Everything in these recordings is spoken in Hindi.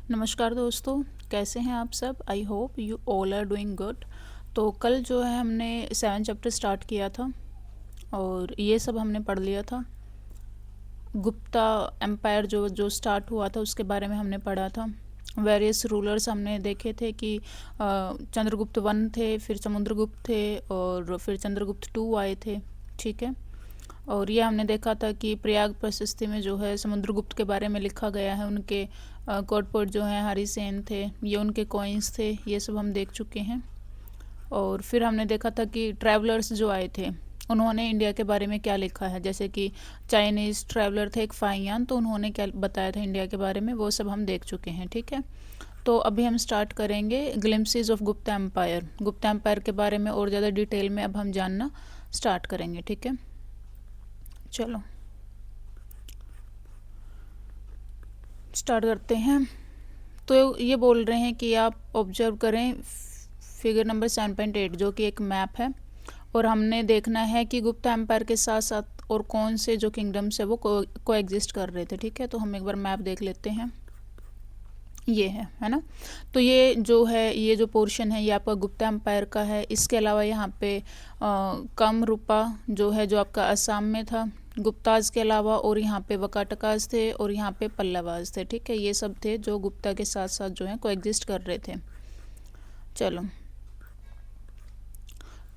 नमस्कार दोस्तों, कैसे हैं आप सब। I hope you all are doing good. तो कल जो है हमने 7 चैप्टर स्टार्ट किया था और ये सब हमने पढ़ लिया था। गुप्ता एम्पायर जो स्टार्ट हुआ था उसके बारे में हमने पढ़ा था। वेरियस रूलर्स हमने देखे थे कि चंद्रगुप्त वन थे, फिर समुद्रगुप्त थे और फिर चंद्रगुप्त टू आए थे। ठीक है। और ये हमने देखा था कि प्रयाग प्रशस्ति में जो है समुद्रगुप्त के बारे में लिखा गया है। उनके कोटपोट जो हैं हरिसेन थे, ये उनके कॉइन्स थे। ये सब हम देख चुके हैं। और फिर हमने देखा था कि ट्रैवलर्स जो आए थे उन्होंने इंडिया के बारे में क्या लिखा है। जैसे कि चाइनीज़ ट्रैवलर थे एक फाइयान, तो उन्होंने क्या बताया था इंडिया के बारे में, वो सब हम देख चुके हैं। ठीक है। तो अभी हम स्टार्ट करेंगे glimpses of Gupta empire. Gupta empire के बारे में और ज़्यादा डिटेल में अब हम जानना स्टार्ट करेंगे। ठीक है, चलो स्टार्ट करते हैं। तो ये बोल रहे हैं कि आप ऑब्जर्व करें फिगर नंबर 7.8 जो कि एक मैप है, और हमने देखना है कि गुप्ता एम्पायर के साथ साथ और कौन से जो किंगडम्स है वो को एग्जिस्ट कर रहे थे। ठीक है, तो हम एक बार मैप देख लेते हैं। ये है ना। तो ये जो है, ये जो पोर्शन है ये आपका गुप्ता एम्पायर का है। इसके अलावा यहाँ पे कामरूपा जो है जो आपका असम में था, गुप्ताज के अलावा, और यहाँ पे वकाटकाज थे और यहाँ पे पल्लवाज थे। ठीक है, ये सब थे जो गुप्ता के साथ साथ जो है को एग्जिस्ट कर रहे थे। चलो,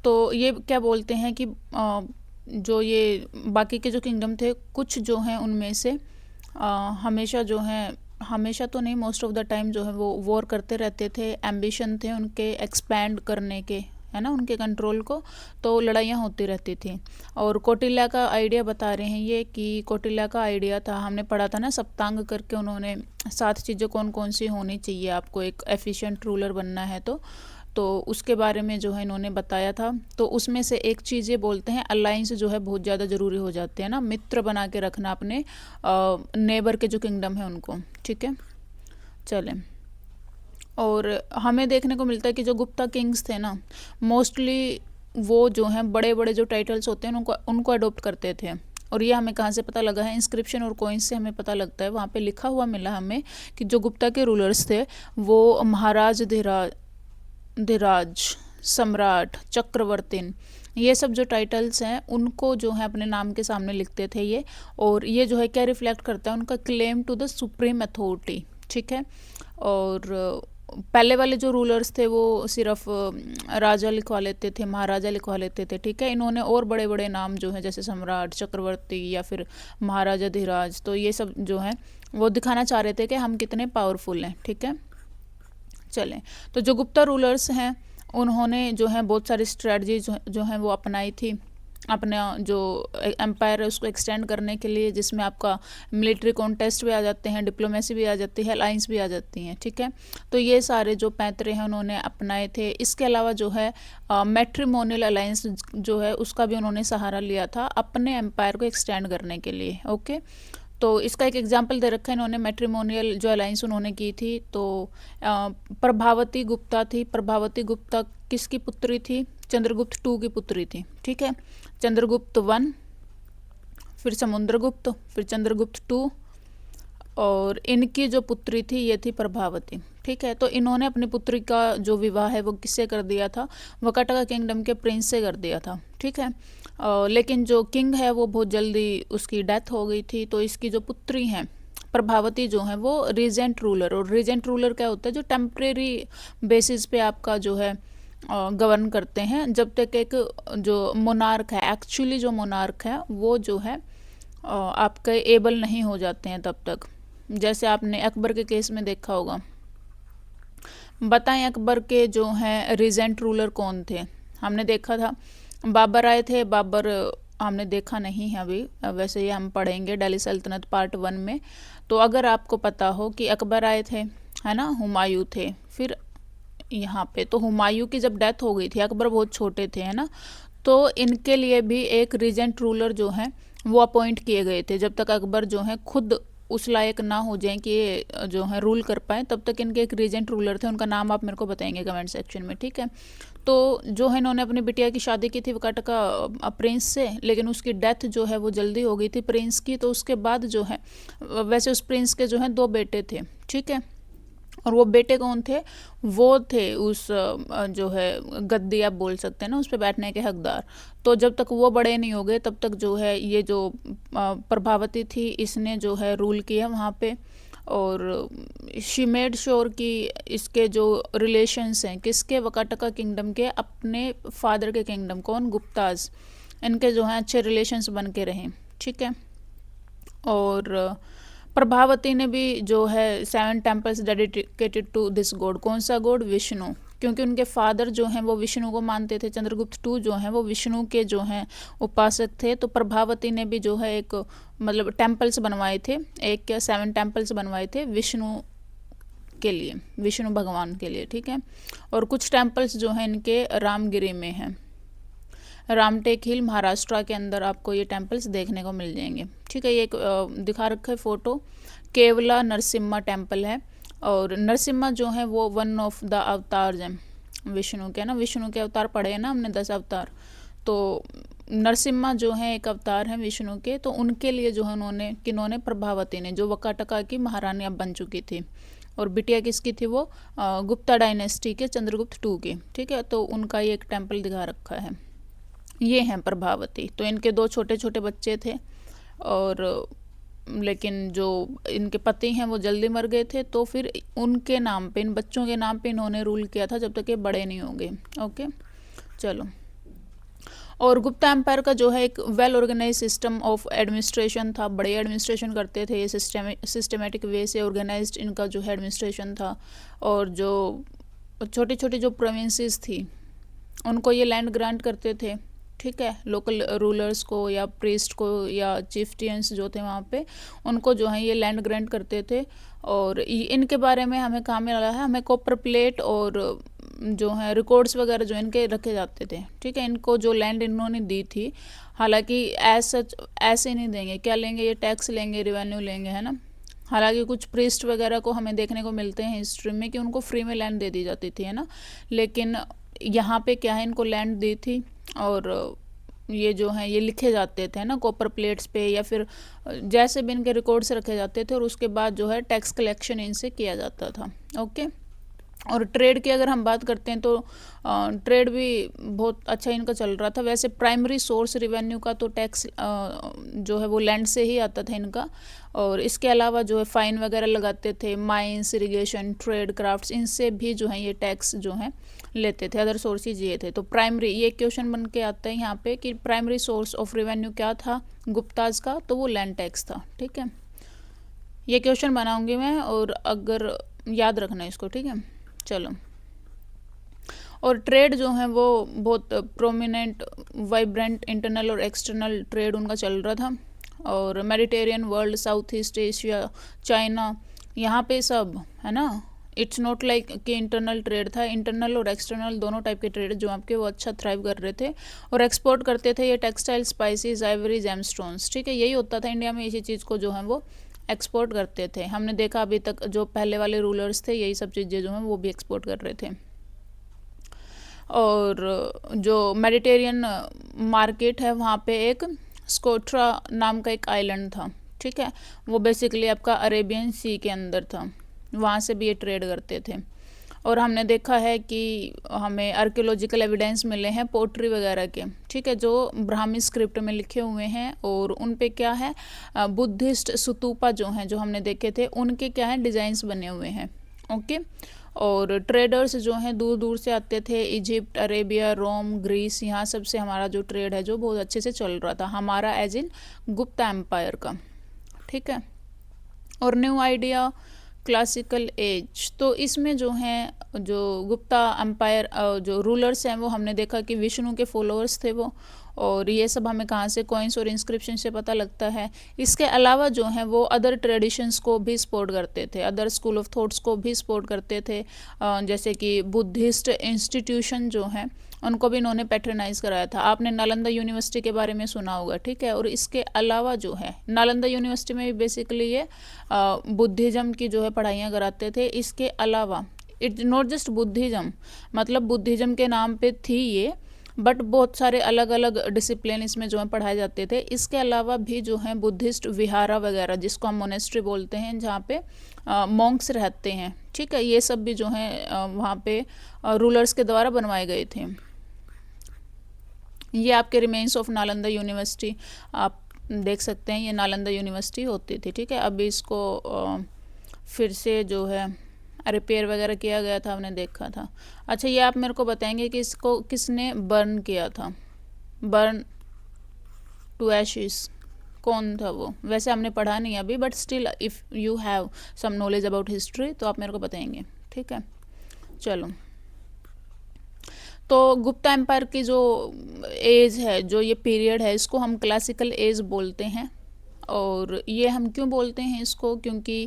तो ये क्या बोलते हैं कि जो ये बाकी के जो किंगडम थे कुछ जो हैं उनमें से हमेशा जो हैं, हमेशा तो नहीं, मोस्ट ऑफ द टाइम जो है वो वॉर करते रहते थे। एम्बिशन थे उनके एक्सपैंड करने के, है ना, उनके कंट्रोल को, तो लड़ाइयाँ होती रहती थी। और कौटिल्य का आइडिया बता रहे हैं ये कि कौटिल्य का आइडिया था, हमने पढ़ा था ना सप्तांग करके, उन्होंने 7 चीज़ें कौन कौन सी होनी चाहिए आपको एक एफिशिएंट रूलर बनना है तो उसके बारे में जो है इन्होंने बताया था। तो उसमें से एक चीज़ ये बोलते हैं अलाइंस जो है बहुत ज़्यादा ज़रूरी हो जाते हैं ना, मित्र बना के रखना अपने नेबर के जो किंगडम है उनको। ठीक है, चलें। और हमें देखने को मिलता है कि जो गुप्ता किंग्स थे ना, मोस्टली वो जो हैं बड़े बड़े जो टाइटल्स होते हैं उनको उनको अडोप्ट करते थे। और ये हमें कहाँ से पता लगा है, इंस्क्रिप्शन और कॉइन्स से हमें पता लगता है। वहाँ पे लिखा हुआ मिला हमें कि जो गुप्ता के रूलर्स थे वो महाराज धीराज, धीराज, सम्राट, चक्रवर्तीन, ये सब जो टाइटल्स हैं उनको जो है अपने नाम के सामने लिखते थे ये। और ये जो है क्या रिफ्लेक्ट करता है, उनका claim to the supreme authority. ठीक है। और पहले वाले जो रूलर्स थे वो सिर्फ राजा लिखवा लेते थे, महाराजा लिखवा लेते थे। ठीक है, इन्होंने और बड़े बड़े नाम जो हैं जैसे सम्राट, चक्रवर्ती या फिर महाराजा धीराज, तो ये सब जो है वो दिखाना चाह रहे थे कि हम कितने पावरफुल हैं। ठीक है, चलें। तो जो गुप्ता रूलर्स हैं उन्होंने जो है बहुत सारी स्ट्रेटजी जो हैं वो अपनाई थी अपना जो एम्पायर है उसको एक्सटेंड करने के लिए, जिसमें आपका मिलिट्री कॉन्टेस्ट भी आ जाते हैं, डिप्लोमेसी भी आ जाती है, अलाइंस भी आ जाती हैं। ठीक है, तो ये सारे जो पैंतरे हैं उन्होंने अपनाए थे। इसके अलावा जो है मैट्रिमोनियल अलाइंस जो है उसका भी उन्होंने सहारा लिया था अपने एम्पायर को एक्सटेंड करने के लिए। ओके, तो इसका एक एग्जाम्पल दे रखा है इन्होंने, मैट्रिमोनियल जो अलाइंस उन्होंने की थी। तो प्रभावती गुप्ता थी। प्रभावती गुप्ता किसकी पुत्री थी? चंद्रगुप्त टू की पुत्री थी। ठीक है, चंद्रगुप्त वन, फिर समुद्रगुप्त, फिर चंद्रगुप्त टू, और इनकी जो पुत्री थी ये थी प्रभावती। ठीक है, तो इन्होंने अपनी पुत्री का जो विवाह है वो किससे कर दिया था? वकाटका किंगडम के प्रिंस से कर दिया था। ठीक है, लेकिन जो किंग है वो बहुत जल्दी उसकी डेथ हो गई थी। तो इसकी जो पुत्री हैं प्रभावती जो है वो रीजेंट रूलर, और रीजेंट रूलर क्या होता है? जो टेम्परेरी बेसिस पे आपका जो है गवर्न करते हैं, जब तक एक जो मोनार्क है, एक्चुअली जो मोनार्क है वो जो है आपके एबल नहीं हो जाते हैं तब तक। जैसे आपने अकबर के केस में देखा होगा। बताएं अकबर के जो हैं रीजेंट रूलर कौन थे? हमने देखा था बाबर आए थे। बाबर हमने देखा नहीं है अभी, वैसे ये हम पढ़ेंगे दिल्ली सल्तनत पार्ट 1 में। तो अगर आपको पता हो कि अकबर आए थे, है ना, हुमायूं थे, फिर यहाँ पे तो हुमायूं की जब डेथ हो गई थी, अकबर बहुत छोटे थे, है ना, तो इनके लिए भी एक रीजेंट रूलर जो है वो अपॉइंट किए गए थे। जब तक अकबर जो है खुद उस लायक ना हो जाए कि ये जो है रूल कर पाए, तब तक इनके एक रीजेंट रूलर थे। उनका नाम आप मेरे को बताएंगे कमेंट सेक्शन में। ठीक है, तो जो है इन्होंने अपनी बिटिया की शादी की थी वकाटका प्रिंस से, लेकिन उसकी डेथ जो है वो जल्दी हो गई थी प्रिंस की। तो उसके बाद जो है, वैसे उस प्रिंस के जो है 2 बेटे थे। ठीक है, और वो बेटे कौन थे? वो थे उस जो है गद्दी आप बोल सकते हैं ना, उस पर बैठने के हकदार। तो जब तक वो बड़े नहीं हो गए तब तक जो है ये जो प्रभावती थी इसने जो है रूल किया वहाँ पे। और शी मेड श्योर कि इसके जो रिलेशंस हैं किसके, वकाटका किंगडम के, अपने फादर के किंगडम, कौन, गुप्ताज, इनके जो हैं अच्छे रिलेशंस बन के रहें। ठीक है। और प्रभावती ने भी जो है 7 temples dedicated to this god. कौन सा गॉड? विष्णु, क्योंकि उनके फादर जो हैं वो विष्णु को मानते थे। चंद्रगुप्त टू जो हैं वो विष्णु के जो हैं उपासक थे। तो प्रभावती ने भी जो है एक मतलब टेम्पल्स बनवाए थे, एक क्या 7 टेम्पल्स बनवाए थे विष्णु के लिए, विष्णु भगवान के लिए। ठीक है। और कुछ टेम्पल्स जो हैं इनके रामगिरी में हैं, रामटेक हिल महाराष्ट्र के अंदर आपको ये टेम्पल्स देखने को मिल जाएंगे। ठीक है। ये एक दिखा रखा है फोटो, केवला नरसिम्हा टेम्पल है। और नरसिम्हा जो है वो वन ऑफ द अवतार हैं विष्णु के ना, विष्णु के अवतार पढ़े हैं ना हमने 10 अवतार, तो नरसिम्हा जो है एक अवतार हैं विष्णु के। तो उनके लिए जो है उन्होंने, किन्होंने, प्रभावती ने, जो वकाटका की महारानी अब बन चुकी थी। और बिटिया किसकी थी? वो गुप्ता डायनेस्टी के चंद्रगुप्त टू की। ठीक है। तो उनका ये एक टेम्पल दिखा रखा है। ये हैं प्रभावती। तो इनके 2 छोटे छोटे बच्चे थे, और लेकिन जो इनके पति हैं वो जल्दी मर गए थे। तो फिर उनके नाम पे, इन बच्चों के नाम पे इन्होंने रूल किया था जब तक ये बड़े नहीं होंगे। ओके, चलो। और गुप्ता एम्पायर का जो है एक well organise system of administration था, बड़े एडमिनिस्ट्रेशन करते थे ये, सिस्टमेटिक वे से ऑर्गेनाइज्ड इनका जो है एडमिनिस्ट्रेशन था। और जो छोटी छोटी जो प्रोविंसेस थी उनको ये लैंड ग्रांट करते थे। ठीक है। लोकल रूलर्स को या प्रीस्ट को या चिफ्टियंस जो थे वहाँ पे, उनको जो है ये लैंड ग्रांट करते थे। और इनके बारे में हमें कहाँ मिला है? हमें कॉपर प्लेट और जो है रिकॉर्ड्स वगैरह जो इनके रखे जाते थे। ठीक है। इनको जो लैंड इन्होंने दी थी, हालांकि सच ऐसे नहीं देंगे, क्या लेंगे? ये टैक्स लेंगे, रिवेन्यू लेंगे, है ना। हालांकि कुछ प्रीस्ट वगैरह को हमें देखने को मिलते हैं हिस्ट्री में कि उनको फ्री में लैंड दे दी जाती थी, है ना। लेकिन यहाँ पे क्या है, इनको लैंड दी थी। और ये जो है ये लिखे जाते थे ना कॉपर प्लेट्स पे, या फिर जैसे भी इनके रिकॉर्ड्स रखे जाते थे। और उसके बाद जो है टैक्स कलेक्शन इनसे किया जाता था। ओके। और ट्रेड की अगर हम बात करते हैं तो ट्रेड भी बहुत अच्छा इनका चल रहा था। वैसे प्राइमरी सोर्स रिवेन्यू का तो टैक्स जो है वो लैंड से ही आता था इनका। और इसके अलावा जो है फाइन वगैरह लगाते थे, माइंस, इरिगेशन, ट्रेड, क्राफ्ट्स, इनसे भी जो है ये टैक्स जो है लेते थे। अदर सोर्सेज ये थे। तो प्राइमरी, ये क्वेश्चन बन के आता है यहाँ पे कि प्राइमरी सोर्स ऑफ रेवेन्यू क्या था गुप्ताज का? तो वो लैंड टैक्स था। ठीक है। ये क्वेश्चन बनाऊंगी मैं, और अगर याद रखना इसको। ठीक है। चलो। और ट्रेड जो है वो बहुत प्रोमिनेंट, वाइब्रेंट इंटरनल और एक्सटर्नल ट्रेड उनका चल रहा था। और Mediterranean world, south east Asia, China, यहाँ पे सब, है ना। इट्स नॉट लाइक कि इंटरनल ट्रेड था, इंटरनल और एक्सटर्नल दोनों टाइप के ट्रेड जो आपके वो अच्छा थ्राइव कर रहे थे। और एक्सपोर्ट करते थे ये टेक्सटाइल, स्पाइसेस, आइवरी, जेमस्टोन्स। ठीक है। यही होता था इंडिया में, इसी चीज़ को जो है वो एक्सपोर्ट करते थे। हमने देखा अभी तक जो पहले वाले रूलर्स थे यही सब चीज़ें जो हैं वो भी एक्सपोर्ट कर रहे थे। और जो मेडिटेरियन मार्केट है वहाँ पे एक स्कोट्रा नाम का एक आइलैंड था। ठीक है। वो बेसिकली आपका अरेबियन सी के अंदर था, वहाँ से भी ये ट्रेड करते थे। और हमने देखा है कि हमें आर्कियोलॉजिकल एविडेंस मिले हैं पोट्री वगैरह के। ठीक है। जो ब्राह्मी स्क्रिप्ट में लिखे हुए हैं, और उन पे क्या है, बुद्धिस्ट स्तूपा जो हैं, जो हमने देखे थे, उनके क्या है डिज़ाइंस बने हुए हैं। ओके। और ट्रेडर्स जो हैं दूर दूर से आते थे, इजिप्ट, अरेबिया, रोम, ग्रीस, यहाँ सब से हमारा जो ट्रेड है जो बहुत अच्छे से चल रहा था हमारा, एज इन गुप्ता एम्पायर का। ठीक है। और न्यू आइडिया, क्लासिकल एज, तो इसमें जो हैं जो गुप्ता एम्पायर जो रूलर्स हैं वो हमने देखा कि विष्णु के फॉलोअर्स थे वो। और ये सब हमें कहाँ से, कॉइन्स और इंस्क्रिप्शन से पता लगता है। इसके अलावा जो हैं वो अदर ट्रेडिशंस को भी सपोर्ट करते थे, अदर स्कूल ऑफ थॉट्स को भी सपोर्ट करते थे। जैसे कि बुद्धिस्ट इंस्टीट्यूशन जो हैं उनको भी इन्होंने पैट्रनाइज कराया था। आपने नालंदा यूनिवर्सिटी के बारे में सुना होगा। ठीक है। और इसके अलावा जो है नालंदा यूनिवर्सिटी में भी बेसिकली ये बुद्धिज़्म की जो है पढ़ाइयाँ कराते थे। इसके अलावा इट्स नॉट जस्ट बुद्धिज़्म, मतलब बुद्धिज़्म के नाम पे थी ये, बट बहुत सारे अलग अलग डिसिप्लिन इसमें जो है पढ़ाए जाते थे। इसके अलावा भी जो है बुद्धिस्ट विहारा वगैरह, जिसको हम मोनेस्ट्री बोलते हैं, जहाँ पे मॉन्क्स रहते हैं, ठीक है, ये सब भी जो है वहाँ पे रूलर्स के द्वारा बनवाए गए थे। ये आपके रिमेन्स ऑफ नालंदा यूनिवर्सिटी आप देख सकते हैं, ये नालंदा यूनिवर्सिटी होती थी, ठीक है। अभी इसको फिर से जो है रिपेयर वगैरह किया गया था, हमने देखा था। अच्छा, ये आप मेरे को बताएंगे कि इसको किसने बर्न किया था, बर्न टू एशिस, कौन था वो? वैसे हमने पढ़ा नहीं अभी, but still if you have some knowledge about history तो आप मेरे को बताएंगे, ठीक है। चलो, तो गुप्ता एम्पायर की जो एज है, जो ये पीरियड है, इसको हम क्लासिकल एज बोलते हैं। और ये हम क्यों बोलते हैं इसको? क्योंकि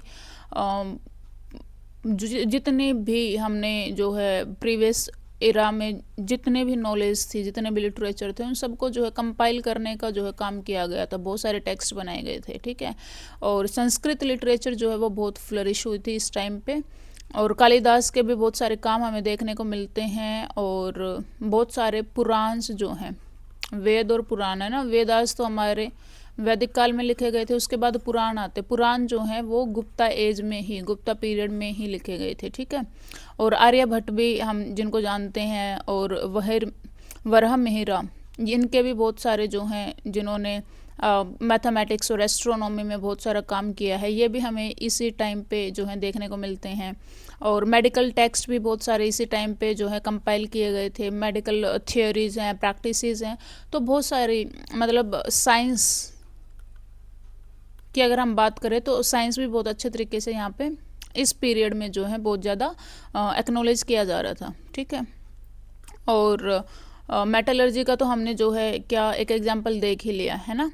जितने भी हमने जो है प्रीवियस एरा में जितने भी नॉलेज थी, जितने भी लिटरेचर थे, उन सबको जो है कंपाइल करने का जो है काम किया गया था। बहुत सारे टेक्स्ट बनाए गए थे, ठीक है। और संस्कृत लिटरेचर जो है वो बहुत फ्लरिश हुई थी इस टाइम पे। और कालिदास के भी बहुत सारे काम हमें देखने को मिलते हैं। और बहुत सारे पुराण्स जो हैं, वेद और पुराण है ना, वेदास तो हमारे वैदिक काल में लिखे गए थे, उसके बाद पुराण आते। पुराण जो हैं वो गुप्ता एज में ही, गुप्ता पीरियड में ही लिखे गए थे, ठीक है। और आर्यभट्ट भी हम जिनको जानते हैं, और वरह मिहिरा, इनके भी बहुत सारे जो हैं जिन्होंने मैथमेटिक्स और एस्ट्रोनॉमी में बहुत सारा काम किया है, ये भी हमें इसी टाइम पे जो है देखने को मिलते हैं। और मेडिकल टेक्स्ट भी बहुत सारे इसी टाइम पे जो है कंपाइल किए गए थे। मेडिकल थियोरीज हैं, प्रैक्टिसेस हैं, तो बहुत सारी, मतलब साइंस की अगर हम बात करें तो साइंस भी बहुत अच्छे तरीके से यहाँ पे इस पीरियड में जो है बहुत ज़्यादा एक्नॉलेज किया जा रहा था, ठीक है। और मेटलर्जी का तो हमने जो है क्या एक एग्जांपल देख ही लिया है ना।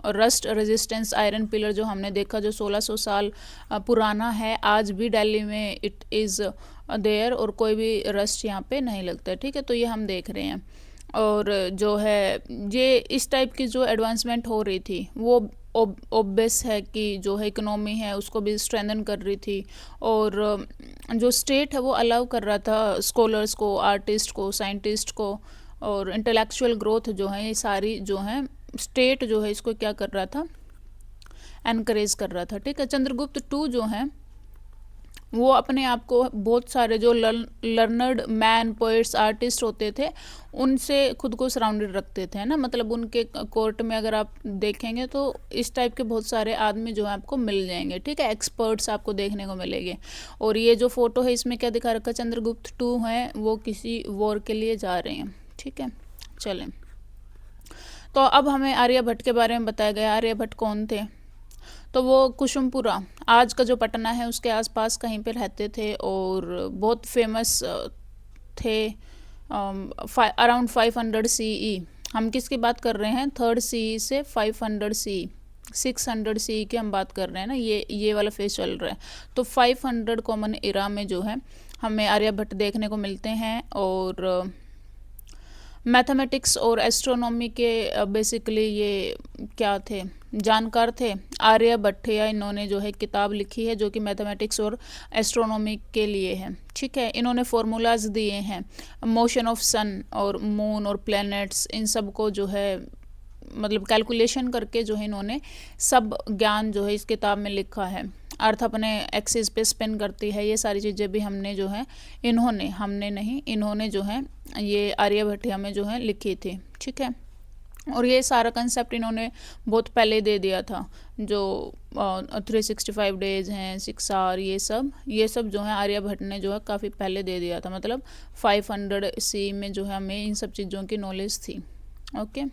रस्ट रेजिस्टेंस आयरन पिलर जो हमने देखा, जो 1600 साल पुराना है, आज भी दिल्ली में इट इज़ देयर, और कोई भी रस्ट यहाँ पे नहीं लगता है, ठीक है। तो ये हम देख रहे हैं। और जो है ये इस टाइप की जो एडवांसमेंट हो रही थी वो ऑब्वियस है कि जो है इकोनॉमी है उसको भी स्ट्रेंथन कर रही थी। और जो स्टेट है वो अलाउ कर रहा था स्कॉलर्स को, आर्टिस्ट को, साइंटिस्ट को, और इंटेलेक्चुअल ग्रोथ जो है, ये सारी जो है स्टेट जो है इसको क्या कर रहा था, एनकरेज कर रहा था, ठीक है। चंद्रगुप्त टू जो है वो अपने आप को बहुत सारे जो लर्नर्ड मैन, पोइट्स, आर्टिस्ट होते थे, उनसे खुद को सराउंडेड रखते थे ना। मतलब उनके कोर्ट में अगर आप देखेंगे तो इस टाइप के बहुत सारे आदमी जो है आपको मिल जाएंगे, ठीक है, एक्सपर्ट्स आपको देखने को मिलेंगे। और ये जो फोटो है इसमें क्या दिखा रखा, चंद्रगुप्त टू है वो किसी वॉर के लिए जा रहे हैं, ठीक है। चलें, तो अब हमें आर्यभट्ट के बारे में बताया गया। आर्यभट्ट कौन थे? तो वो कुसुमपुरा, आज का जो पटना है उसके आसपास कहीं पे रहते थे, और बहुत फेमस थे। अराउंड 500 CE, हम किसकी बात कर रहे हैं? 3rd CE से 500 CE, 600 CE की हम बात कर रहे हैं ना, ये वाला फेज चल रहा है। तो 500 कॉमन एरा में जो है हमें आर्यभट्ट देखने को मिलते हैं। और मैथमेटिक्स और एस्ट्रोनॉमी के बेसिकली ये क्या थे, जानकार थे। आर्यभट्ट या इन्होंने जो है किताब लिखी है जो कि मैथमेटिक्स और एस्ट्रोनॉमी के लिए है, ठीक है। इन्होंने फॉर्मूलाज दिए हैं, मोशन ऑफ सन और मून और प्लैनेट्स, इन सब को जो है मतलब कैलकुलेशन करके जो है इन्होंने सब ज्ञान जो है इस किताब में लिखा है। अर्थ अपने एक्सिस पे स्पिन करती है, ये सारी चीज़ें भी हमने जो है इन्होंने, हमने नहीं, इन्होंने जो है ये आर्यभट्ट में जो है लिखी थी, ठीक है। और ये सारा कंसेप्ट इन्होंने बहुत पहले दे दिया था। जो 365 डेज हैं, 6 आवर, ये सब जो है आर्यभट्ट ने जो है काफ़ी पहले दे दिया था। मतलब 500 CE में जो है हमें इन सब चीज़ों की नॉलेज थी, ओके।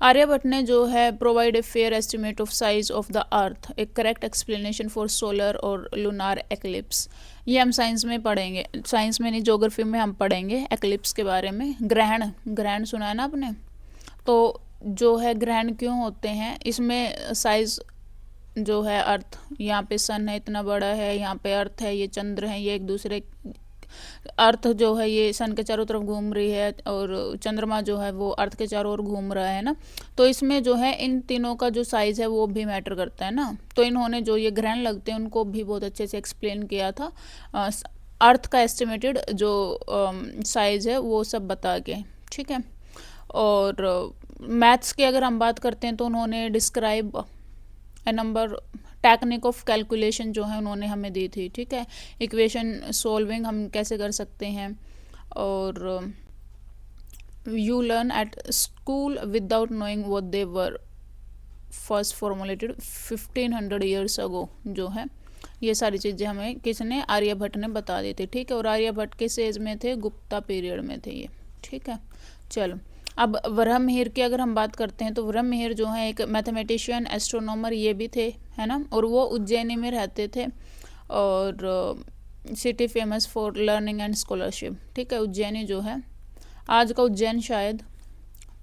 आर्यभट्ट ने जो है provide a fair estimate of size of the earth, A correct explanation for solar और लूनार एक्लिप्स। ये हम साइंस में पढ़ेंगे, साइंस में नहीं ज्योग्राफी में हम पढ़ेंगे एक्लिप्स के बारे में। ग्रहण सुना है ना आपने? तो जो है ग्रहण क्यों होते हैं, इसमें साइज जो है अर्थ, यहाँ पे सन है इतना बड़ा है, यहाँ पे अर्थ है, ये चंद्र है, ये एक दूसरे, अर्थ जो है ये सन के चारों तरफ घूम रही है, और चंद्रमा जो है वो अर्थ के चारों ओर घूम रहा है ना। तो इसमें जो है इन तीनों का जो साइज़ है वो भी मैटर करता है ना। तो इन्होंने जो ये ग्रहण लगते हैं उनको भी बहुत अच्छे से एक्सप्लेन किया था अर्थ का एस्टिमेटेड जो साइज है वो सब बता के, ठीक है। और मैथ्स की अगर हम बात करते हैं तो उन्होंने describe A number technique of calculation जो है उन्होंने हमें दी थी, ठीक है। इक्वेशन सॉल्विंग हम कैसे कर सकते हैं, और you learn at school without knowing what they were first formulated 1500 years ago जो है, ये सारी चीज़ें हमें किसने, आर्यभट्ट ने बता दी थी, ठीक है। और आर्यभट्ट किस एज में थे, गुप्ता पीरियड में थे ये, ठीक है। चलो अब ब्रह्ममिहिर की अगर हम बात करते हैं तो ब्रह्ममिहिर जो है एक मैथमेटिशियन, एस्ट्रोनॉमर ये भी थे, है ना। और वो उज्जैनी में रहते थे, और city famous for learning and scholarship, ठीक है। उज्जैनी जो है आज का उज्जैन शायद,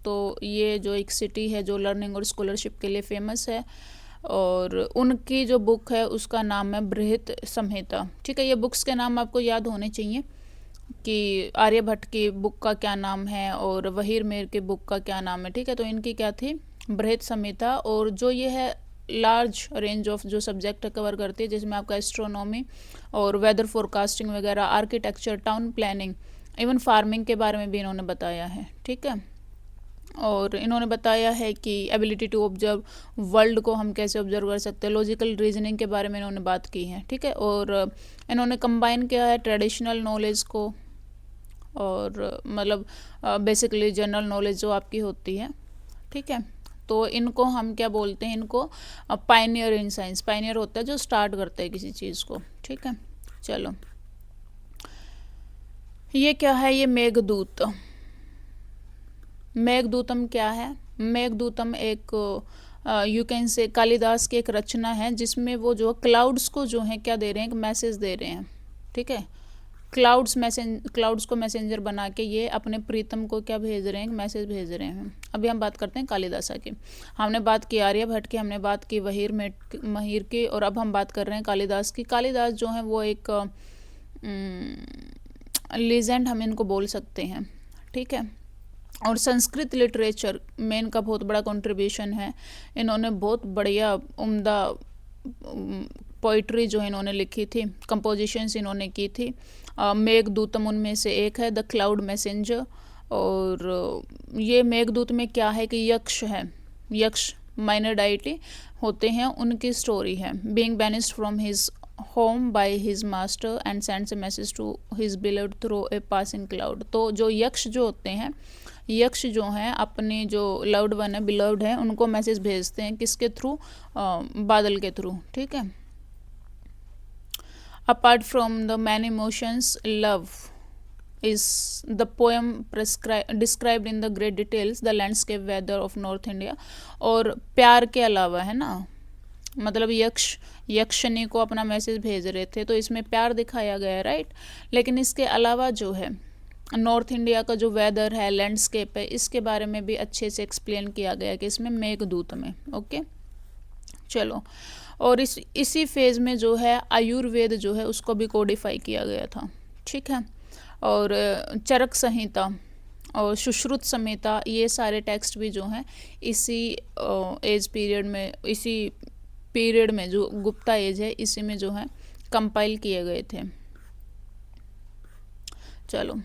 तो ये जो एक सिटी है जो लर्निंग और स्कॉलरशिप के लिए फेमस है। और उनकी जो बुक है उसका नाम है बृहत संहिता, ठीक है। ये बुक्स के नाम आपको याद होने चाहिए कि आर्यभट्ट की बुक का क्या नाम है और वहीर की बुक का क्या नाम है, ठीक है। तो इनकी क्या थी, बृहत संहिता। और जो ये है लार्ज रेंज ऑफ जो सब्जेक्ट कवर करती है, जिसमें आपका एस्ट्रोनॉमी और वेदर फोरकास्टिंग वगैरह, architecture, town planning, even farming के बारे में भी इन्होंने बताया है, ठीक है। और इन्होंने बताया है कि एबिलिटी टू ऑब्जर्व वर्ल्ड को हम कैसे ऑब्जर्व कर सकते हैं, लॉजिकल रीजनिंग के बारे में इन्होंने बात की है, ठीक है। और इन्होंने कंबाइन किया है ट्रेडिशनल नॉलेज को, और मतलब बेसिकली जनरल नॉलेज जो आपकी होती है, ठीक है। तो इनको हम क्या बोलते हैं, इनको पायनियर इन साइंस, पायनियर होता है जो स्टार्ट करता है किसी चीज़ को, ठीक है। चलो ये क्या है, ये मेघदूत। मेघदूतम क्या है, मेघदूतम एक यू कैन से कालिदास की एक रचना है, जिसमें वो जो क्लाउड्स को जो है क्या दे रहे हैं, एक मैसेज दे रहे हैं, ठीक है। क्लाउड्स को मैसेंजर बना के ये अपने प्रीतम को क्या भेज रहे हैं, एक मैसेज भेज रहे हैं। अभी हम बात करते हैं कालिदासा की। हमने बात की आर्यभट्ट की, हमने बात की महिर की, और अब हम बात कर रहे हैं कालिदास की। कालिदास जो है वो एक लीजेंड हम इनको बोल सकते हैं, ठीक है। और संस्कृत लिटरेचर में इनका बहुत बड़ा कंट्रीब्यूशन है। इन्होंने बहुत बढ़िया उम्दा पोइट्री जो है इन्होंने लिखी थी, कंपोजिशंस इन्होंने की थी। मेघदूतम उनमें से एक है, द क्लाउड मैसेंजर। और ये मेघदूत में क्या है कि यक्ष है, यक्ष माइनर डाइटी होते हैं, उनकी स्टोरी है। Being banished from his home by his master and sends a message to his beloved through a passing cloud. तो जो यक्ष जो होते हैं, यक्ष जो हैं अपने जो लव्ड वन है, बिलव्ड है, उनको मैसेज भेजते हैं, किसके थ्रू, बादल के थ्रू, ठीक है। Apart from the many emotions, love is the poem described in the great details the landscape weather of North India। और प्यार के अलावा, है ना, मतलब यक्षिनी को अपना मैसेज भेज रहे थे, तो इसमें प्यार दिखाया गया है, राइट। लेकिन इसके अलावा जो है नॉर्थ इंडिया का जो वेदर है, लैंडस्केप है, इसके बारे में भी अच्छे से एक्सप्लेन किया गया कि इसमें मेघदूत में, ओके। चलो, और इसी फेज में जो है आयुर्वेद जो है उसको भी कोडिफाई किया गया था, ठीक है। और चरक संहिता और सुश्रुत संहिता, ये सारे टेक्स्ट भी जो हैं इसी एज पीरियड में, इसी पीरियड में जो गुप्ता एज है, इसी में जो है कंपाइल किए गए थे। चलो,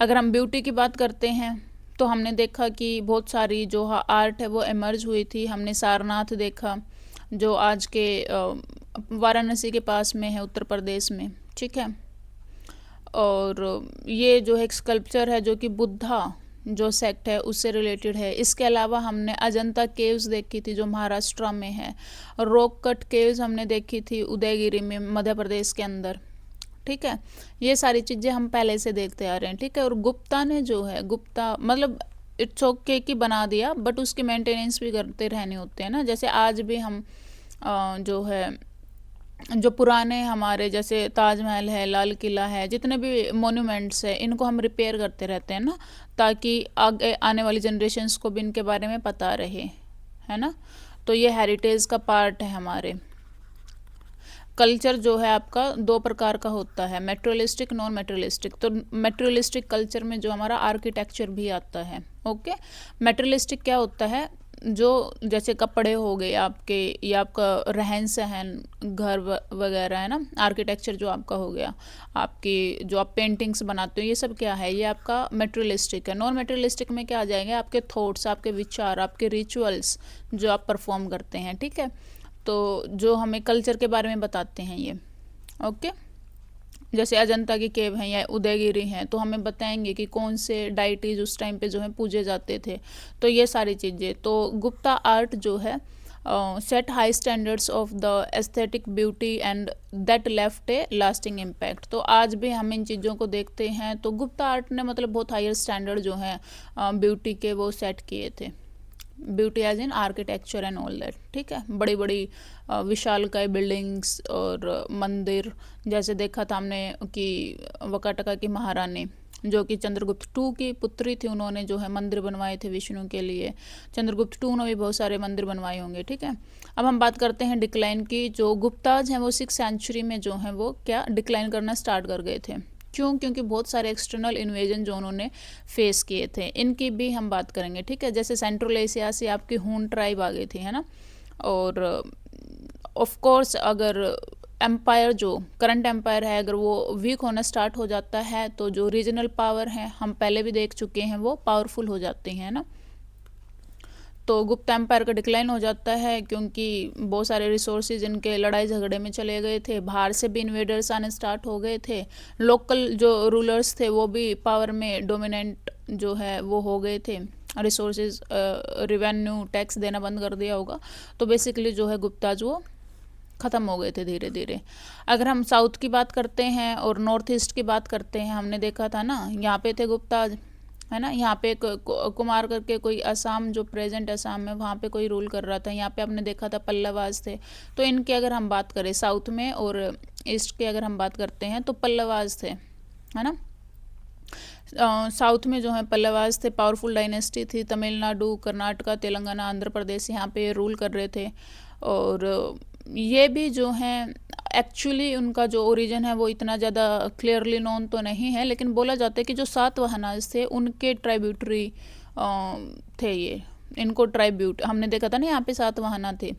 अगर हम ब्यूटी की बात करते हैं तो हमने देखा कि बहुत सारी जो आर्ट है वो एमर्ज हुई थी। हमने सारनाथ देखा जो आज के वाराणसी के पास में है, उत्तर प्रदेश में, ठीक है। और ये जो एक स्कल्पचर है जो कि बुद्धा जो सेक्ट है उससे रिलेटेड है। इसके अलावा हमने अजंता केव्स देखी थी जो महाराष्ट्र में है, और रॉक कट केव्स हमने देखी थी उदयगिरी में, मध्य प्रदेश के अंदर, ठीक है। ये सारी चीज़ें हम पहले से देखते आ रहे हैं, ठीक है। और गुप्ता ने जो है, गुप्ता मतलब इट्स ओके कि बना दिया, बट उसकी मेंटेनेंस भी करते रहने होते हैं ना। जैसे आज भी हम जो है, जो पुराने हमारे जैसे ताजमहल है, लाल किला है, जितने भी मोन्यूमेंट्स हैं, इनको हम रिपेयर करते रहते हैं ना, ताकि आगे आने वाली जनरेशन्स को भी इनके बारे में पता रहे, है ना। तो ये हेरिटेज का पार्ट है हमारे। कल्चर जो है आपका दो प्रकार का होता है, मेटेरियलिस्टिक, नॉन मेटेरियलिस्टिक। तो मेटेरियलिस्टिक कल्चर में जो हमारा आर्किटेक्चर भी आता है, ओके। मेटेरियलिस्टिक क्या होता है, जो जैसे कपड़े हो गए आपके, या आपका रहन सहन, घर वगैरह है ना, आर्किटेक्चर जो आपका हो गया, आपकी जो आप पेंटिंग्स बनाते हो, ये सब क्या है, ये आपका मटेरियलिस्टिक है। नॉन मटेरियलिस्टिक में क्या आ जाएंगे, आपके थॉट्स, आपके विचार, आपके रिचुअल्स जो आप परफॉर्म करते हैं, ठीक है। तो जो हमें कल्चर के बारे में बताते हैं ये, ओके। जैसे अजंता की केव हैं या उदयगिरी हैं, तो हमें बताएंगे कि कौन से डाइटीज उस टाइम पे जो है पूजे जाते थे। तो ये सारी चीज़ें, तो गुप्ता आर्ट जो है set high standards of the aesthetic beauty and that left A lasting impact. तो आज भी हम इन चीज़ों को देखते हैं, तो गुप्ता आर्ट ने मतलब बहुत हायर स्टैंडर्ड जो है ब्यूटी के वो सेट किए थे। Beauty as in architecture and all that, ठीक है। बड़ी बड़ी विशालकाय बिल्डिंग्स और मंदिर, जैसे देखा था हमने कि वकाटका की महारानी जो कि चंद्रगुप्त टू की पुत्री थी, उन्होंने जो है मंदिर बनवाए थे विष्णु के लिए। चंद्रगुप्त टू ने भी बहुत सारे मंदिर बनवाए होंगे, ठीक है। अब हम बात करते हैं डिक्लाइन की। जो गुप्ताज हैं वो 6th सेंचुरी में जो है वो क्या डिक्लाइन करना स्टार्ट कर गए थे। क्यों? क्योंकि बहुत सारे एक्सटर्नल इन्वेजन जो उन्होंने फेस किए थे, इनकी भी हम बात करेंगे, ठीक है। जैसे सेंट्रल एशिया से आपकी हून ट्राइब आ गई थी, है ना। और ऑफ कोर्स अगर एम्पायर जो करंट एम्पायर है अगर वो वीक होना स्टार्ट हो जाता है, तो जो रीजनल पावर है, हम पहले भी देख चुके हैं, वो पावरफुल हो जाते हैं ना। तो गुप्त एम्पायर का डिक्लाइन हो जाता है क्योंकि बहुत सारे रिसोर्सेज इनके लड़ाई झगड़े में चले गए थे, बाहर से भी इन्वेडर्स आने स्टार्ट हो गए थे, लोकल जो रूलर्स थे वो भी पावर में डोमिनेंट जो है वो हो गए थे, रिसोर्सेज रिवेन्यू टैक्स देना बंद कर दिया होगा। तो बेसिकली जो है गुप्ताज वो ख़त्म हो गए थे धीरे धीरे। अगर हम साउथ की बात करते हैं और नॉर्थ ईस्ट की बात करते हैं, हमने देखा था ना यहाँ पे थे गुप्ताज, है ना। यहाँ पे एक कुमार करके कोई असम, जो प्रेजेंट असम में, वहाँ पे कोई रूल कर रहा था। यहाँ पे आपने देखा था पल्लवाज थे। तो इनकी अगर हम बात करें साउथ में और ईस्ट की अगर हम बात करते हैं तो पल्लवाज थे, है ना। साउथ में जो है पल्लवाज थे, पावरफुल डायनेस्टी थी। तमिलनाडु, कर्नाटका, तेलंगाना, आंध्र प्रदेश यहाँ पे रूल कर रहे थे। और ये भी जो है एक्चुअली उनका जो ओरिजिन है वो इतना ज़्यादा क्लियरली नोन तो नहीं है, लेकिन बोला जाता है कि जो सातवाहनाज थे उनके ट्राइब्यूटरी थे ये। इनको ट्राइब्यूट हमने देखा था ना, यहाँ पे सातवाहना थे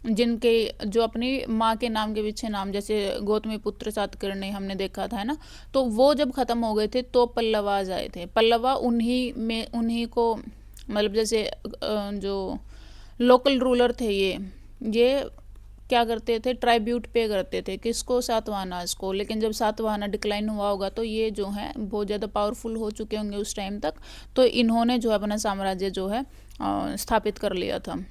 जिनके जो अपनी माँ के नाम के पीछे नाम, जैसे गौतमी पुत्र सातकर्णी हमने देखा था, है ना। तो वो जब ख़त्म हो गए थे तो पल्लवाज आए थे। पल्लवा उन्हीं को मतलब जैसे जो लोकल रूलर थे ये क्या करते थे, ट्राइब्यूट पे करते थे, किसको, सातवाहनाज को। लेकिन जब सातवाहना डिक्लाइन हुआ होगा तो ये जो है बहुत ज़्यादा पावरफुल हो चुके होंगे उस टाइम तक, तो इन्होंने जो है अपना साम्राज्य जो है स्थापित कर लिया था।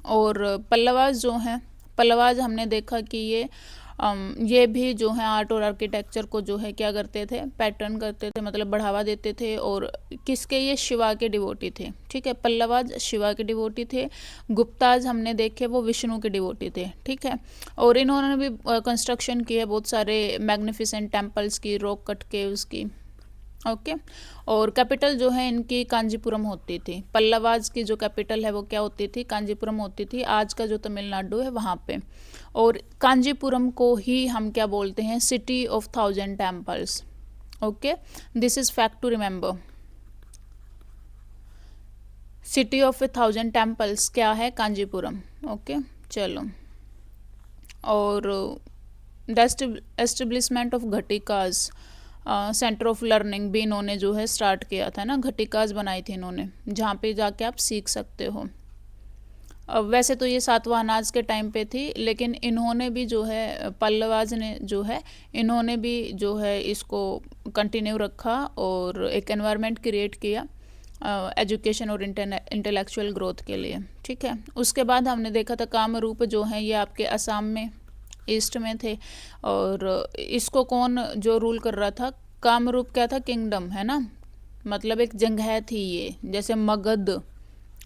और पल्लवाज जो हैं, पल्लवाज हमने देखा कि ये भी जो है आर्ट और आर्किटेक्चर को जो है क्या करते थे, पैटर्न करते थे, मतलब बढ़ावा देते थे। और किसके, ये शिवा के डिवोटी थे, ठीक है। पल्लवाज शिवा के डिवोटी थे, गुप्ताज हमने देखे वो विष्णु के डिवोटी थे, ठीक है। और इन्होंने भी कंस्ट्रक्शन की है बहुत सारे मैग्निफिसेंट टेम्पल्स की, रॉक कट केव्स की, ओके। और कैपिटल जो है इनकी कांजीपुरम होती थी। पल्लवाज की जो कैपिटल है वो क्या होती थी, कांजीपुरम होती थी, आज का जो तमिलनाडु है वहाँ पे। और कांजीपुरम को ही हम क्या बोलते हैं, city of 1000 temples, okay. This is fact to remember. City of 1000 temples क्या है, कांजीपुरम, ओके। चलो, और the establishment of ghatikas, centre of learning भी इन्होंने जो है स्टार्ट किया था ना, घटिकाज बनाई थी इन्होंने, जहाँ पे जाके आप सीख सकते हो। अब वैसे तो ये सातवाहनाज के टाइम पे थी, लेकिन इन्होंने भी जो है, पल्लवाज ने जो है, इन्होंने भी जो है इसको कंटिन्यू रखा और एक एनवायरनमेंट क्रिएट किया एजुकेशन और इंटेलेक्चुअल ग्रोथ के लिए, ठीक है। उसके बाद हमने देखा था कामरूप जो है ये आपके असम में ईस्ट में थे। और इसको कौन जो रूल कर रहा था, कामरूप क्या था, किंगडम, है ना, मतलब एक जगह थी ये। जैसे मगध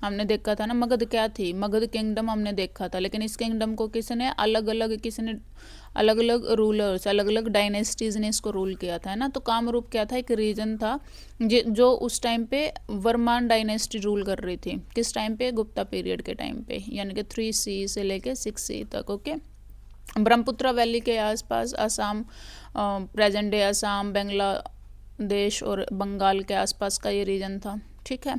हमने देखा था ना, मगध क्या थी, मगध किंगडम हमने देखा था। लेकिन इस किंगडम को किसने अलग अलग रूलर्स, अलग अलग डायनेस्टीज ने इसको रूल किया था, है ना। तो कामरूप क्या था, एक रीजन था जो उस टाइम पे वर्मान डायनेस्टी रूल कर रही थी। किस टाइम पे, गुप्ता पीरियड के टाइम पे, यानी कि 3C से लेके 6C तक, ओके। ब्रह्मपुत्र वैली के आसपास असम, प्रेजेंट डे असम, बांग्लादेश और बंगाल के आसपास का ये रीजन था, ठीक है।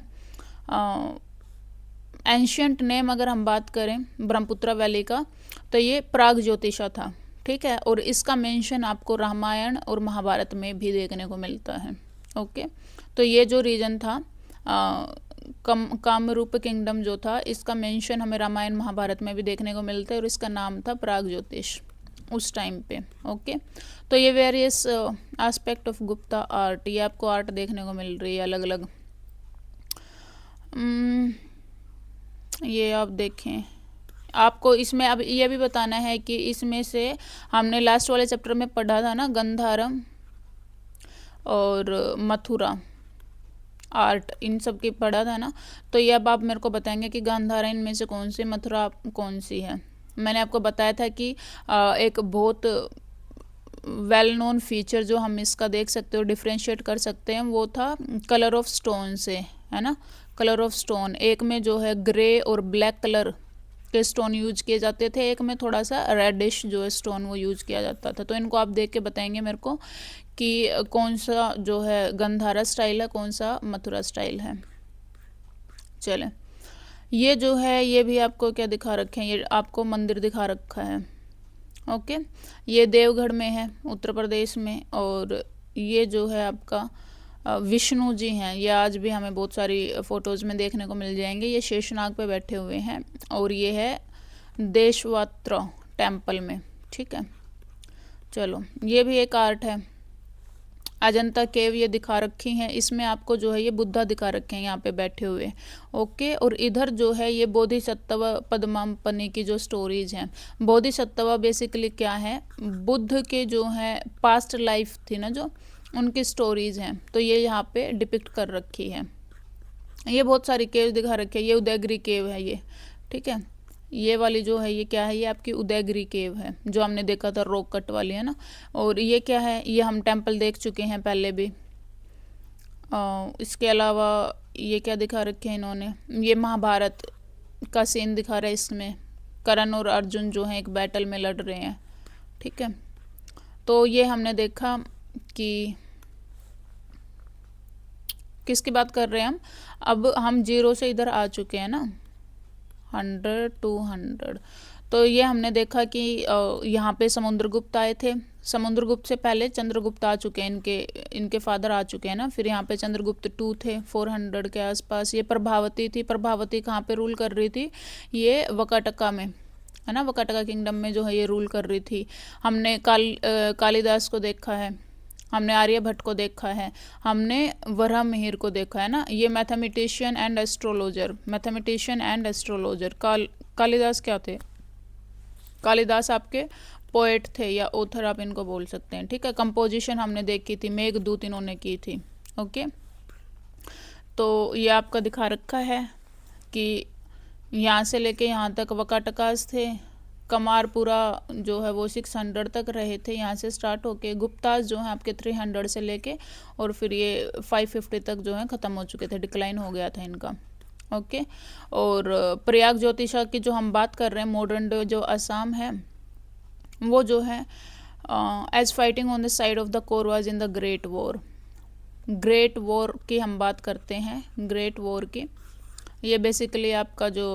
एंशियंट नेम अगर हम बात करें ब्रह्मपुत्र वैली का, तो ये प्रागज्योतिषा था, ठीक है। और इसका मेंशन आपको रामायण और महाभारत में भी देखने को मिलता है। ओके, तो ये जो रीजन था कामरूप किंगडम जो था, इसका मेंशन हमें रामायण महाभारत में भी देखने को मिलता है और इसका नाम था प्रागज्योतिष उस टाइम पे। ओके, तो ये various aspect of Gupta art, ये आपको आर्ट देखने को मिल रही है अलग अलग। ये आप देखें, आपको इसमें अब ये भी बताना है कि इसमें से हमने लास्ट वाले चैप्टर में पढ़ा था ना, गंधारम और मथुरा आर्ट, इन सब की पढ़ा था ना। तो ये अब आप मेरे को बताएंगे कि गांधारा इनमें से कौन सी, मथुरा कौन सी है। मैंने आपको बताया था कि एक बहुत वेल नोन फीचर जो हम इसका देख सकते हो, डिफ्रेंशिएट कर सकते हैं, वो था कलर ऑफ स्टोन से, है ना। कलर ऑफ स्टोन, एक में जो है ग्रे और ब्लैक कलर के स्टोन यूज किए जाते थे, एक में थोड़ा सा रेडिश जो है स्टोन वो यूज किया जाता था। तो इनको आप देख के बताएंगे मेरे को कि कौन सा जो है गंधारा स्टाइल है, कौन सा मथुरा स्टाइल है। चले, ये जो है ये भी आपको क्या दिखा रखे हैं, ये आपको मंदिर दिखा रखा है। ओके, ये देवगढ़ में है उत्तर प्रदेश में, और ये जो है आपका विष्णु जी हैं, ये आज भी हमें बहुत सारी फ़ोटोज़ में देखने को मिल जाएंगे। ये शेषनाग पे बैठे हुए हैं और ये है देशवात्र टेम्पल में, ठीक है। चलो, ये भी एक आर्ट है। अजंता केव ये दिखा रखी हैं, इसमें आपको जो है ये बुद्धा दिखा रखे हैं यहाँ पे बैठे हुए। ओके, और इधर जो है ये बोधिसत्व पद्मापनी की जो स्टोरीज हैं। बोधिसत्व बेसिकली क्या है, बुद्ध के जो है पास्ट लाइफ थी ना जो, उनकी स्टोरीज हैं, तो ये यहाँ पे डिपिक्ट कर रखी है। ये बहुत सारी केव दिखा रखी है, ये उदयगिरी केव है ये, ठीक है। ये वाली जो है ये क्या है, ये आपकी उदयगिरी केव है जो हमने देखा था, रॉक कट वाली, है ना। और ये क्या है, ये हम टेम्पल देख चुके हैं पहले भी। इसके अलावा ये क्या दिखा रखे हैं इन्होंने, ये महाभारत का सीन दिखा रहा है, इसमें करण और अर्जुन जो हैं एक बैटल में लड़ रहे हैं, ठीक है। तो ये हमने देखा कि किसकी बात कर रहे हैं हम, अब हम 0 से इधर आ चुके हैं ना, 100 200। तो ये हमने देखा कि यहाँ पे समुद्रगुप्त आए थे, समुद्रगुप्त से पहले चंद्रगुप्त आ चुके हैं, इनके फादर आ चुके हैं ना। फिर यहाँ पे चंद्रगुप्त 2 थे 400 के आसपास। ये प्रभावती थी, प्रभावती कहाँ पे रूल कर रही थी, ये वकाटका में, है ना। वकाटका किंगडम में जो है ये रूल कर रही थी। हमने कालिदास को देखा है, हमने आर्यभट्ट को देखा है, हमने वराह मिहिर को देखा है ना। ये mathematician and astrologer, mathematician and astrologer. Kalidas क्या थे, कालिदास आपके पोएट थे या ऑथर आप इनको बोल सकते हैं, ठीक है। कंपोजिशन हमने देखी थी, मेघदूत इन्होंने की थी। ओके, तो ये आपका दिखा रखा है कि यहाँ से लेके यहाँ तक वकाटकास थे। कमारपुरा जो है वो 600 तक रहे थे, यहाँ से स्टार्ट होके। गुप्तास जो है आपके 300 से लेके और फिर ये 550 तक जो है ख़त्म हो चुके थे, डिक्लाइन हो गया था इनका। ओके, और प्रयाग ज्योतिषा की जो हम बात कर रहे हैं, मॉडर्न जो असम है, वो जो है as fighting on the side of the Kauravas in the great war. Great war की हम बात करते हैं, ग्रेट वॉर की। ये बेसिकली आपका जो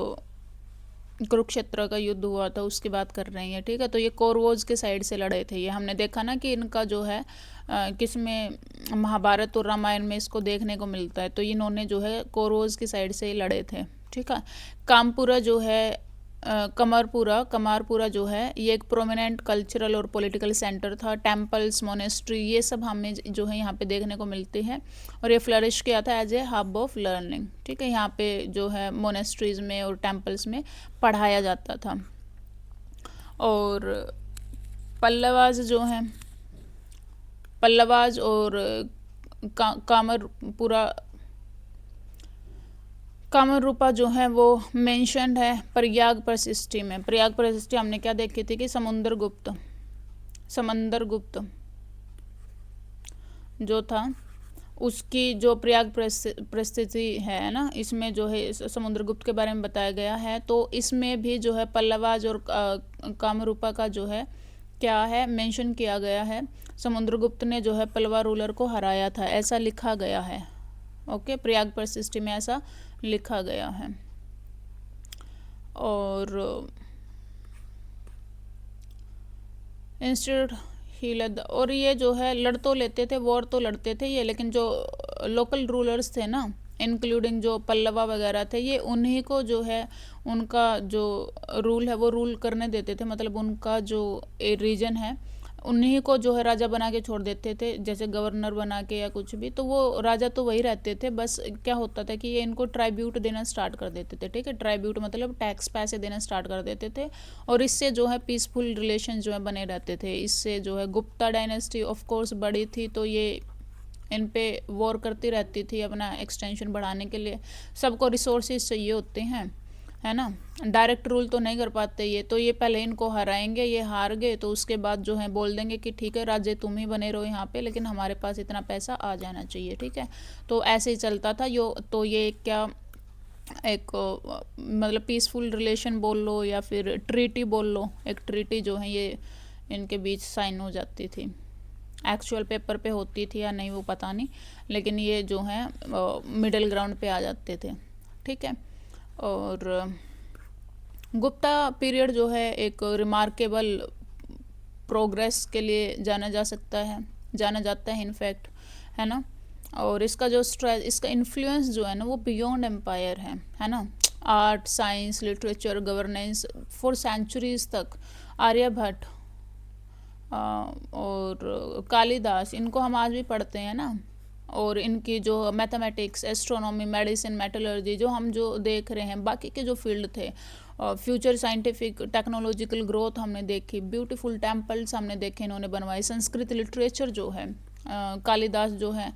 कुरुक्षेत्र का युद्ध हुआ था उसकी बात कर रहे हैं, ठीक है। तो ये कौरवोज के साइड से लड़े थे। ये हमने देखा ना कि इनका जो है किस में, महाभारत और रामायण में इसको देखने को मिलता है। तो इन्होंने जो है कौरवोज की साइड से ही लड़े थे, ठीक है। कामपुरा जो है कमारपुरा जो है ये एक प्रोमिनेंट कल्चरल और पॉलिटिकल सेंटर था। टेम्पल्स, मोनेस्ट्री, ये सब हमें जो है यहाँ पे देखने को मिलते हैं। और ये फ्लरिश किया था as a hub of learning, ठीक है। यहाँ पे जो है मोनेस्ट्रीज में और टेम्पल्स में पढ़ाया जाता था। और पल्लवाज जो हैं, पल्लवाज और कामरूपा जो है वो मेंशनड है प्रयाग प्रशिष्टि में। प्रयाग प्रशिष्टि हमने क्या देखी थी कि समंदरगुप्त जो था उसकी जो प्रयाग प्रस्थिति है ना, इसमें जो है समुद्रगुप्त के बारे में बताया गया है। तो इसमें भी जो है पल्लवाज और कामरूपा का जो है क्या है मेंशन किया गया है। समुद्रगुप्त ने जो है पल्लवा रूलर को हराया था, ऐसा लिखा गया है। ओके, प्रयाग प्रशिष्टि में ऐसा लिखा गया है। और इंस्टेड ही लद, और ये जो है लड़ तो लेते थे, वॉर तो लड़ते थे ये, लेकिन जो लोकल रूलर्स थे ना, इंक्लूडिंग जो पल्लवा वगैरह थे, ये उन्हीं को जो है उनका जो रूल है वो रूल करने देते थे, मतलब उनका जो रीजन है उन्हीं को जो है राजा बना के छोड़ देते थे, जैसे गवर्नर बना के या कुछ भी, तो वो राजा तो वही रहते थे, बस क्या होता था कि ये इनको ट्राइब्यूट देना स्टार्ट कर देते थे। ठीक है, ट्राइब्यूट मतलब टैक्स पैसे देना स्टार्ट कर देते थे, और इससे जो है पीसफुल रिलेशन जो है बने रहते थे। इससे जो है गुप्ता डायनेस्टी ऑफ कोर्स बड़ी थी, तो ये इन पे वॉर करती रहती थी अपना एक्सटेंशन बढ़ाने के लिए। सबको रिसोर्सेज चाहिए होते हैं, है ना, डायरेक्ट रूल तो नहीं कर पाते ये, तो ये पहले इनको हराएंगे, ये हार गए तो उसके बाद जो है बोल देंगे कि ठीक है राजे तुम ही बने रहो यहाँ पे, लेकिन हमारे पास इतना पैसा आ जाना चाहिए। ठीक है, तो ऐसे ही चलता था यो। तो ये क्या एक मतलब पीसफुल रिलेशन बोल लो या फिर ट्रीटी बोल लो, एक ट्रीटी जो है ये इनके बीच साइन हो जाती थी। एक्चुअल पेपर पे होती थी या नहीं वो पता नहीं, लेकिन ये जो है मिडिल ग्राउंड पे आ जाते थे। ठीक है, और गुप्ता पीरियड जो है एक रिमार्केबल प्रोग्रेस के लिए जाना जाता है इनफैक्ट, है ना। और इसका जो इसका इन्फ्लुएंस जो है ना वो बियॉन्ड एम्पायर है ना। Art, science, literature, governance for centuries तक आर्यभट्ट और कालिदास, इनको हम आज भी पढ़ते हैं ना। और इनकी जो मैथमेटिक्स, एस्ट्रोनॉमी, मेडिसिन, मेटलर्जी जो हम जो देख रहे हैं, बाकी के जो फील्ड थे, फ्यूचर साइंटिफिक टेक्नोलॉजिकल ग्रोथ हमने देखी, ब्यूटीफुल टेम्पल्स हमने देखे इन्होंने बनवाए, संस्कृत लिटरेचर जो है कालिदास जो है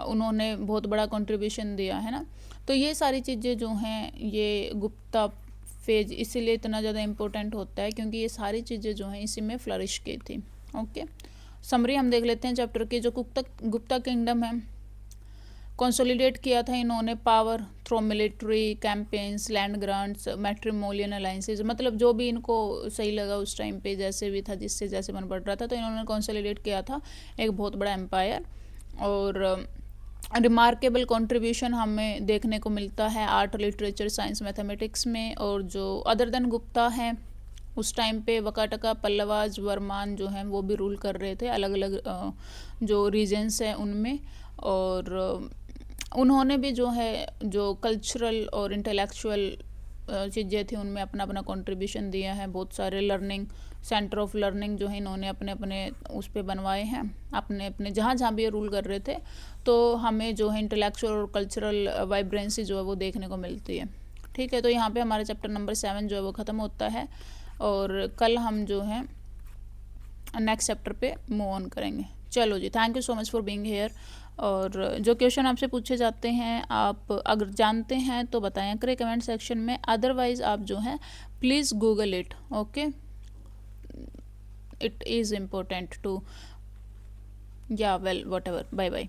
उन्होंने बहुत बड़ा कंट्रीब्यूशन दिया, है ना। तो ये सारी चीज़ें जो हैं ये गुप्ता फेज इसीलिए इतना ज़्यादा इम्पोर्टेंट होता है, क्योंकि ये सारी चीज़ें जो हैं इसी में फ्लरिश की थी। ओके, समरी हम देख लेते हैं चैप्टर की। जो गुप्ता किंगडम है, कंसोलिडेट किया था इन्होंने power through military campaigns, land grants, matrimonial alliances, मतलब जो भी इनको सही लगा उस टाइम पे, जैसे भी था, जिससे जैसे मन पड़ रहा था, तो इन्होंने कंसोलिडेट किया था एक बहुत बड़ा एम्पायर। और रिमार्केबल कंट्रीब्यूशन हमें देखने को मिलता है आर्ट, लिटरेचर, साइंस, मैथमेटिक्स में। और जो अदर देन गुप्ता हैं उस टाइम पे वकाटका, पल्लवाज, वर्मान जो हैं वो भी रूल कर रहे थे अलग अलग जो रीजन्स हैं उनमें। और उन्होंने भी जो है जो कल्चरल और इंटेलेक्चुअल चीज़ें थी उनमें अपना अपना कंट्रीब्यूशन दिया है। बहुत सारे लर्निंग सेंटर ऑफ लर्निंग जो है इन्होंने अपने अपने उस पर बनवाए हैं, अपने अपने जहाँ जहाँ भी ये रूल कर रहे थे। तो हमें जो है इंटेलेक्चुअल और कल्चरल वाइब्रेंसी जो है वो देखने को मिलती है। ठीक है, तो यहाँ पे हमारे चैप्टर नंबर 7 जो है वो ख़त्म होता है, और कल हम जो है नेक्स्ट चैप्टर पे मूव ऑन करेंगे। चलो जी, thank you so much for being here. और जो क्वेश्चन आपसे पूछे जाते हैं आप अगर जानते हैं तो बताया करें कमेंट सेक्शन में, अदरवाइज आप जो है please Google it. Okay, it is important to या well whatever. Bye bye.